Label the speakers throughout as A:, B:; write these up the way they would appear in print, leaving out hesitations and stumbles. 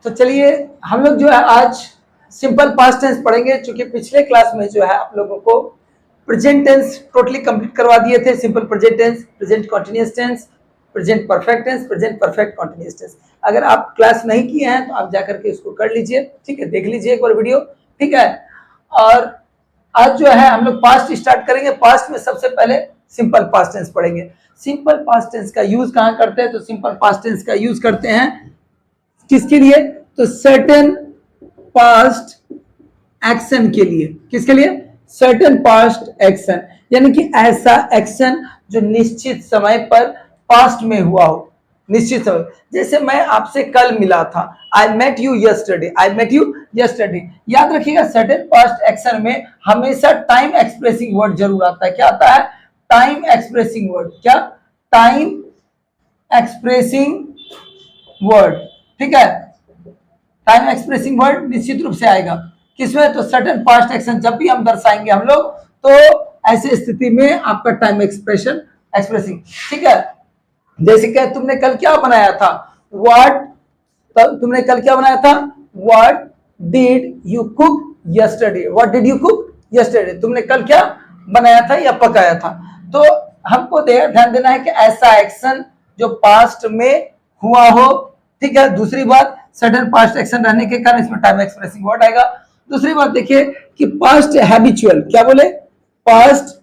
A: तो चलिए हम लोग जो है आज सिंपल पास्ट टेंस पढ़ेंगे, क्योंकि पिछले क्लास में जो है आप लोगों को प्रेजेंट टेंस टोटली कंप्लीट करवा दिए थे। Simple present tense, present continuous tense, present perfect tense, present perfect continuous tense. अगर आप क्लास नहीं किए हैं तो आप जाकर के इसको कर लीजिए, ठीक है, देख लीजिए एक बार वीडियो, ठीक है। और आज जो है हम लोग पास्ट स्टार्ट करेंगे। पास्ट में सबसे पहले सिंपल पास्ट टेंस पढ़ेंगे। सिंपल पास्ट टेंस का यूज कहाँ करते हैं? तो सिंपल पास्ट टेंस का यूज करते हैं किसके लिए? तो सर्टेन पास्ट एक्शन के लिए। किसके लिए? सर्टेन पास्ट एक्शन, यानी कि ऐसा एक्शन जो निश्चित समय पर पास्ट में हुआ हो, निश्चित समय। जैसे मैं आपसे कल मिला था, I met you yesterday, I met you yesterday. याद रखिएगा सर्टेन पास्ट एक्शन में हमेशा टाइम एक्सप्रेसिंग वर्ड जरूर आता है। क्या आता है? Time expressing word. क्या? टाइम एक्सप्रेसिंग वर्ड, ठीक है। टाइम एक्सप्रेसिंग वर्ड निश्चित रूप से आएगा किसमें? तो सर्टेन पास्ट एक्शन जब भी हम दर्शाएंगे हम लोग, तो ऐसी स्थिति में आपका टाइम एक्सप्रेशन एक्सप्रेसिंग, ठीक है। जैसे कि तुमने कल क्या बनाया था? व्हाट, तुमने कल क्या बनाया था? What did you cook yesterday? What did you cook yesterday? तुमने कल क्या बनाया था या पकाया था? तो हमको ध्यान देना है कि ऐसा एक्शन जो पास्ट में हुआ हो, ठीक है। दूसरी बात, सडन पास्ट एक्शन रहने के कारण इसमें टाइम एक्सप्रेसिंग वर्ड आएगा। दूसरी बात देखिए कि पास्ट हैबिचुअल, क्या बोले? Past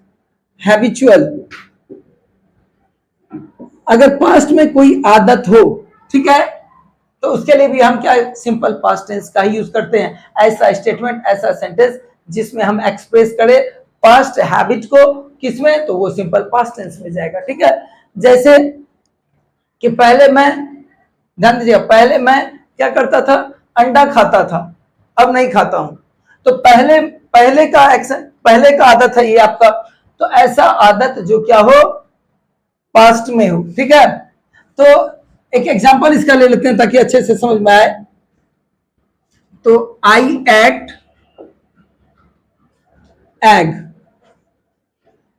A: habitual. अगर पास्ट में कोई आदत हो, ठीक है, तो उसके लिए भी हम क्या सिंपल पास्ट टेंस का ही यूज करते हैं। ऐसा स्टेटमेंट, ऐसा सेंटेंस जिसमें हम एक्सप्रेस करें पास्ट हैबिट को, किसमें? तो वो सिंपल पास्ट टेंस में जाएगा, ठीक है। जैसे कि पहले मैं, ध्यान दीजिए, पहले मैं क्या करता था? अंडा खाता था, अब नहीं खाता हूं। तो पहले का एक्शन, पहले का आदत है ये आपका। तो ऐसा आदत जो क्या हो, पास्ट में हो, ठीक है। तो एक एग्जांपल इसका ले लेते हैं ताकि अच्छे से समझ में आए। तो आई एट एग,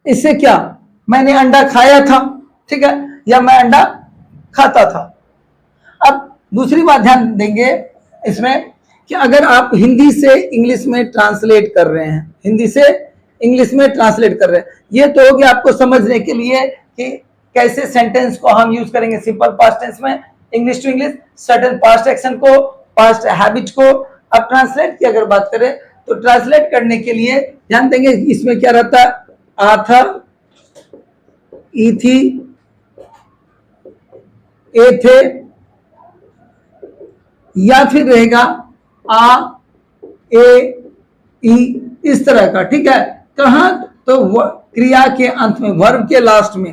A: इससे क्या? मैंने अंडा खाया था, ठीक है, या मैं अंडा खाता था। अब दूसरी बात ध्यान देंगे इसमें कि अगर आप हिंदी से इंग्लिश में ट्रांसलेट कर रहे हैं, हिंदी से इंग्लिश में ट्रांसलेट कर रहे हैं, ये तो हो गया आपको समझने के लिए कि कैसे सेंटेंस को हम यूज करेंगे सिंपल पास्ट टेंस में, English to English, certain past action को, पास्ट हैबिट को। अब ट्रांसलेट की अगर बात करें तो ट्रांसलेट करने के लिए ध्यान देंगे इसमें क्या रहता है? आ था, ई थी, ए थे, या फिर रहेगा आ, ए, ई, इस तरह का, ठीक है। कहां? तो क्रिया के अंत में, वर्ब के लास्ट में,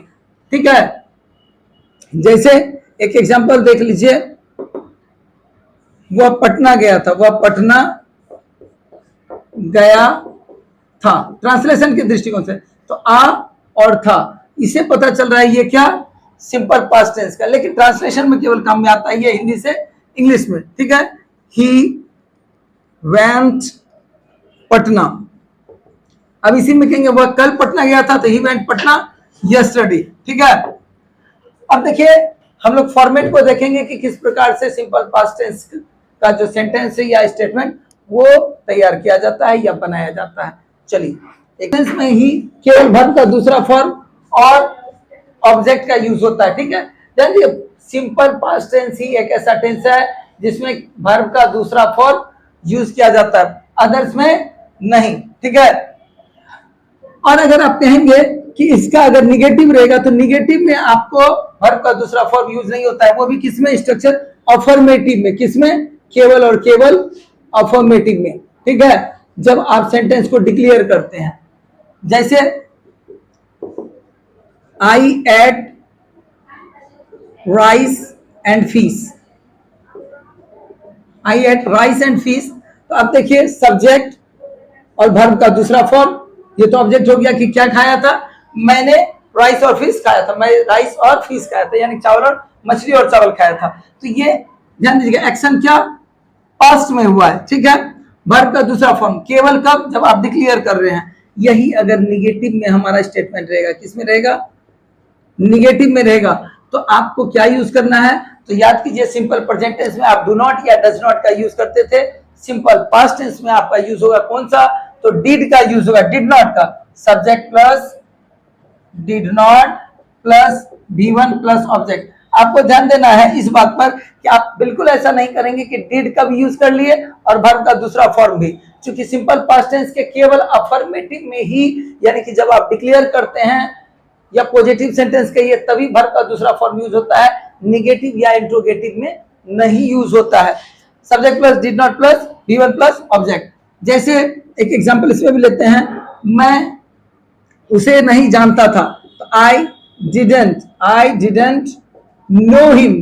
A: ठीक है। जैसे एक एग्जांपल देख लीजिए, वह पटना गया था, वह पटना गया था। ट्रांसलेशन के दृष्टिकोण से तो आ और था, इसे पता चल रहा है ये क्या? सिंपल पास्ट टेंस का। लेकिन ट्रांसलेशन में केवल काम में आता है ये हिंदी से इंग्लिश में, ठीक है। ही वेंट पटना, अब इसी में कहेंगे वह कल पटना गया था, तो ही वेंट पटना यस्टरडे, ठीक है। अब देखिए हम लोग फॉर्मेट को देखेंगे कि किस प्रकार से सिंपल पास्ट टेंस का जो सेंटेंस है या स्टेटमेंट वो तैयार किया जाता है या बनाया जाता है। चलिए, एक में ही केवल वर्ब का दूसरा फॉर्म और ऑब्जेक्ट का यूज होता है, ठीक है। देखिए सिंपल पास्ट टेंस ही एक ऐसा टेंस है जिसमें वर्ब का दूसरा फॉर्म यूज किया जाता है, अदर्स में नहीं, ठीक है। और अगर आप कहेंगे कि इसका अगर निगेटिव रहेगा तो निगेटिव में आपको वर्ब का दूसरा फॉर्म यूज नहीं होता है, वो भी किसमें? स्ट्रक्चर अफर्मेटिव में। किसमें? केवल और केवल अफर्मेटिव में, ठीक है। जब आप सेंटेंस को डिक्लेयर करते हैं, जैसे I ate rice and fish, I ate rice and fish, तो अब देखिए सब्जेक्ट और वर्ब का दूसरा फॉर्म, ये तो ऑब्जेक्ट हो गया कि क्या खाया था? मैंने राइस और फिश खाया था, मैं राइस और फिश खाया था, यानी चावल और मछली और चावल खाया था। तो ये ध्यान दीजिएगा एक्शन क्या? पास्ट में हुआ है, ठीक है। वर्ब का दूसरा फॉर्म केवल कब? जब आप डिक्लेयर कर रहे हैं। यही अगर निगेटिव में हमारा स्टेटमेंट रहेगा, किसमें रहेगा? निगेटिव में रहेगा, तो आपको क्या यूज करना है? तो याद कीजिए सिंपल प्रेजेंट टेंस में आप डू नॉट या डज नॉट का यूज करते थे, सिंपल पास्ट टेंस में आपका यूज होगा कौन सा, तो डिड का यूज होगा, डिड नॉट का subject plus did not plus V1 plus object. आपको ध्यान देना है इस बात पर कि आप बिल्कुल ऐसा नहीं करेंगे कि डिड का भी यूज कर लिए और वर्ब का दूसरा फॉर्म भी, क्योंकि सिंपल पास्ट टेंस के केवल अफर्मेटिव में ही, यानी कि जब आप डिक्लेयर करते हैं या पॉजिटिव सेंटेंस कहिए तभी वर्ब का दूसरा फॉर्म यूज होता है, निगेटिव या इंट्रोगेटिव में नहीं यूज होता है। Subject plus did not plus V1 plus object. जैसे एक एग्जांपल इसमें भी लेते हैं, मैं उसे नहीं जानता था, तो I didn't know him,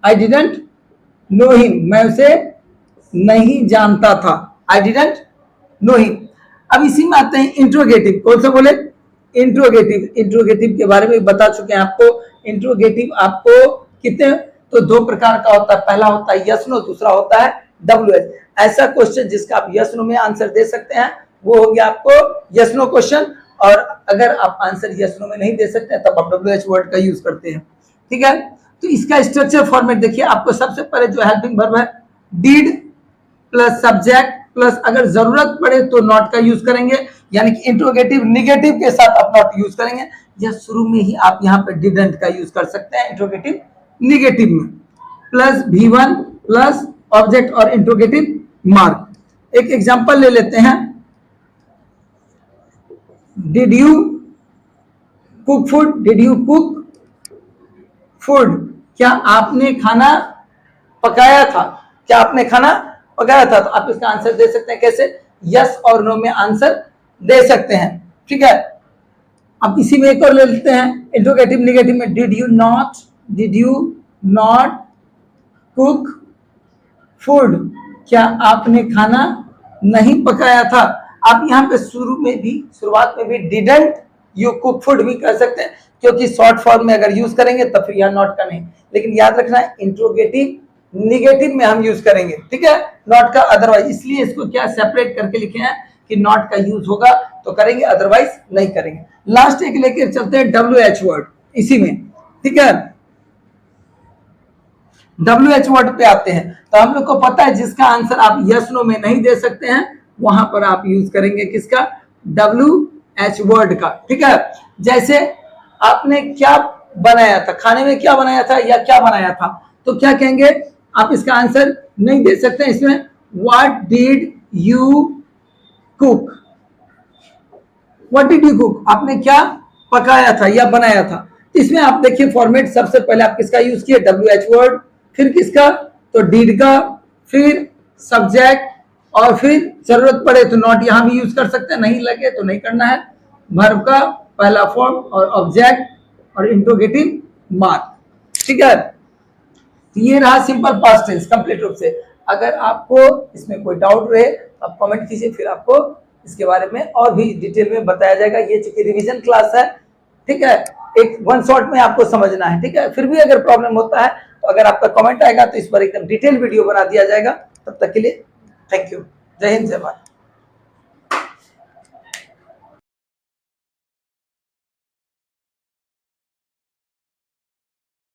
A: I didn't know him, मैं उसे नहीं जानता था, आई डिडंट नो हिम। अब इसी में आते हैं इंट्रोगेटिव, कौन सा बोले, इंट्रोगेटिव के बारे में बता चुके हैं आपको। इंट्रोगेटिव आपको कितने, तो दो प्रकार का होता है, पहला होता है यस नो, दूसरा होता है WH। ऐसा क्वेश्चन जिसका आप यस नो में आंसर दे सकते हैं वो हो गया आपको यस नो क्वेश्चन, और अगर आप आंसर यस नो में नहीं दे सकते तब आप WH वर्ड का यूज करते हैं, ठीक है। तो इसका स्ट्रक्चर फॉर्मेट देखिए, आपको सबसे पहले जो हेल्पिंग वर्ब है डिड प्लस सब्जेक्ट प्लस अगर जरूरत पड़े तो नॉट का यूज करेंगे, यानी कि इंट्रोगेटिव निगेटिव के साथ आप नॉट यूज करेंगे, या शुरू में ही आप यहाँ पे डिडंट का यूज कर सकते हैं इंट्रोगेटिव निगेटिव में, प्लस V1 प्लस ऑब्जेक्ट और इंट्रोगेटिव मार्क। एक एग्जांपल ले लेते हैं, did you cook food, did you cook food, क्या आपने खाना पकाया था, क्या आपने खाना पकाया था। तो आप इसका आंसर दे सकते हैं कैसे, यस और नो में आंसर दे सकते हैं, ठीक है। अब इसी में एक और ले लेते हैं इंट्रोगेटिव निगेटिव में, did you not cook food, क्या आपने खाना नहीं पकाया था। आप यहाँ पे शुरुआत में भी डिडंट यू कुक फूड भी कर सकते हैं, क्योंकि शॉर्ट फॉर्म में अगर यूज करेंगे तो फिर यहाँ नॉट का नहीं, लेकिन याद रखना है इंट्रोगेटिव निगेटिव में हम यूज करेंगे, ठीक है, नॉट का अदरवाइज, इसलिए इसको क्या सेपरेट करके लिखे हैं कि नॉट का यूज होगा तो करेंगे अदरवाइज नहीं करेंगे। लास्ट एक लेकर चलते हैं WH वर्ड, इसी में, ठीक है। WH वर्ड पे आते हैं, तो हम लोग को पता है जिसका आंसर आप यस नो में नहीं दे सकते हैं वहां पर आप यूज करेंगे किसका, WH वर्ड का, ठीक है। जैसे आपने क्या बनाया था, खाने में क्या बनाया था या क्या बनाया था, तो क्या कहेंगे, आप इसका आंसर नहीं दे सकते इसमें, what did you cook, what did you cook, आपने क्या पकाया था या बनाया था। इसमें आप देखिए फॉर्मेट, सबसे पहले आप किसका यूज किए, WH वर्ड, फिर किसका, तो डिड का, फिर सब्जेक्ट, और फिर जरूरत पड़े तो नॉट यहां भी यूज कर सकते हैं, नहीं लगे तो नहीं करना है, वर्ब का पहला फॉर्म और ऑब्जेक्ट और इंट्रोगेटिव मार्क, ठीक है। ये रहा सिंपल पास्ट टेंस कंप्लीट रूप से। अगर आपको इसमें कोई डाउट रहे तो आप कमेंट कीजिए, फिर आपको इसके बारे में और भी डिटेल में बताया जाएगा। ये चूंकि रिवीजन क्लास है, ठीक है, एक वन शॉट में आपको समझना है, ठीक है। फिर भी अगर प्रॉब्लम होता है तो अगर आपका कमेंट आएगा तो इस पर एकदम डिटेल वीडियो बना दिया जाएगा। तब तक के लिए थैंक यू, जय हिंद, जय भारत।